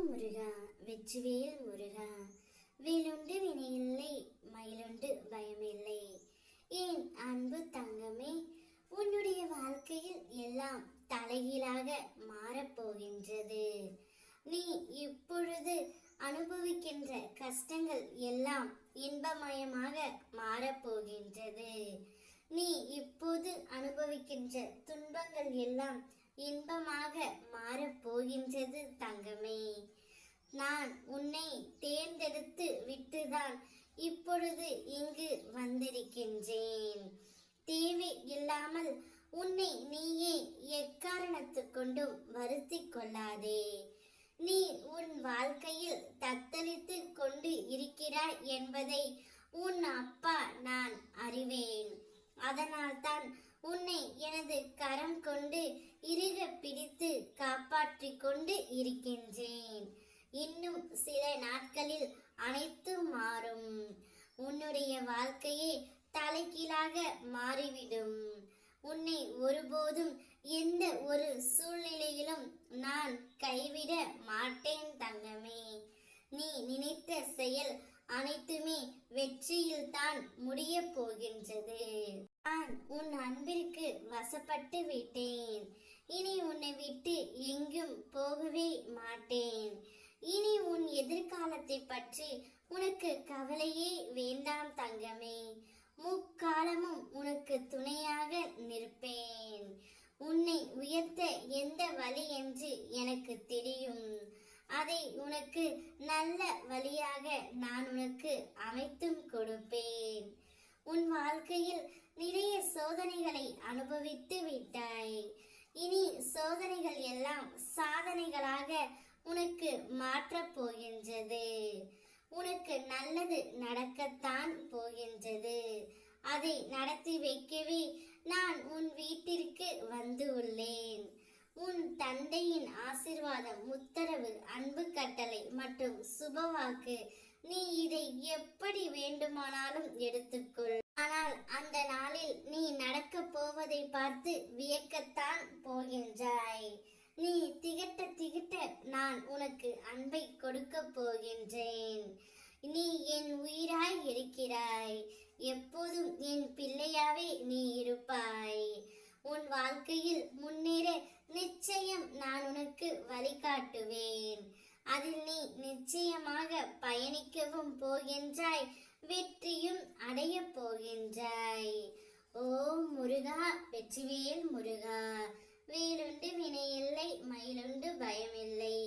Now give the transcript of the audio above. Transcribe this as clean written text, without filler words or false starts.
முருகா வெற்றிவேல் முருகா வேலுண்டு வினையில்லை மயிலுண்டு பயமில்லை. என் அன்பு தங்கமே, உன்னுடைய வாழ்க்கையில் எல்லாம் தலைகீழாக மாறப்போகின்றது. நீ இப்பொழுது அனுபவிக்கின்ற கஷ்டங்கள் எல்லாம் இன்பமயமாக மாறப்போகின்றது. நீ இப்போது அனுபவிக்கின்ற துன்பங்கள் எல்லாம் இன்பமாக மாறப்போகின்றது தங்கமே. நான் உன்னை தேர்ந்தெடுத்து விட்டுதான் இப்பொழுது இங்கு வந்திருக்கின்றேன். தேவை இல்லாமல் உன்னை நீயே எக்காரணத்து கொண்டும் வருத்தி கொள்ளாதே. நீ உன் வாழ்க்கையில் தத்தளித்து கொண்டு இருக்கிறாய் என்பதை உன் அப்பா நான் அறிவேன். அதனால்தான் உன்னை எனது கரம் கொண்டு இறுக பிடித்து காப்பாற்றிக் கொண்டு இருக்கின்றேன். இன்னும் சில நாட்களில் அனைத்தும் மாறும். உன்னுடைய வாழ்க்கையே தலைகீழாக மாறிவிடும். உன்னை ஒருபோதும் எந்த ஒரு சூழ்நிலையிலும் நான் கைவிட மாட்டேன் தங்கமே. நீ நினைத்த செயல் அனைத்துமே வெற்றியில் தான் முடிய போகின்றது. நான் உன் அன்பிற்கு வசப்பட்டு விட்டேன். இனி உன்னை விட்டு எங்கும் போகவே மாட்டேன். இனி உன் எதிர்காலத்தை பற்றி உனக்கு கவலையே வேண்டாம் தங்கமே. முக்காலமும் உனக்கு துணையாக நிற்பேன். உன்னை உயர்த்த எந்த வழி என்று எனக்கு தெரியும். அதை உனக்கு நல்ல வழியாக நான் உனக்கு அமைத்தும் கொடுப்பேன். உன் வாழ்க்கையில் நிறைய சோதனைகளை அனுபவித்து விட்டாய். இனி சோதனைகள் எல்லாம் சாதனைகளாக உனக்கு மாற்றப் போகின்றது. உனக்கு நல்லது நடக்கத்தான் போகின்றது. அதை நடத்தி வைக்கவே நான் உன் வீட்டிற்கு வந்து உள்ளேன். உன் தந்தையின் ஆசீர்வாதம், உத்தரவு, அன்பு கட்டளை மற்றும் சுபவாக்கு, நீ இதை எப்படி வேண்டுமானாலும் எடுத்துக்கொள். ஆனால் அந்த நாளில் நீ நடக்க போவதை பார்த்து வியக்கத்தான் போகின்றாய். நீ திகட்ட திகட்ட நான் உனக்கு அன்பை கொடுக்க போகின்றேன். நீ என் உயிராய் இருக்கிறாய். எப்போதும் என் பிள்ளையாவே நீ இருப்பாய். உன் வாழ்க்கையில் முன்னேற நிச்சயம் நான் உனக்கு வழிகாட்டுவேன். அதில் நீ நிச்சயமாக பயணிக்கவும் போகின்றாய். வெற்றியும் அடைய போகின்றாய். ஓ முருகா வெற்றிவேல் முருகா, வேலுண்டு வினையில்லை மயிலுண்டு பயமில்லை.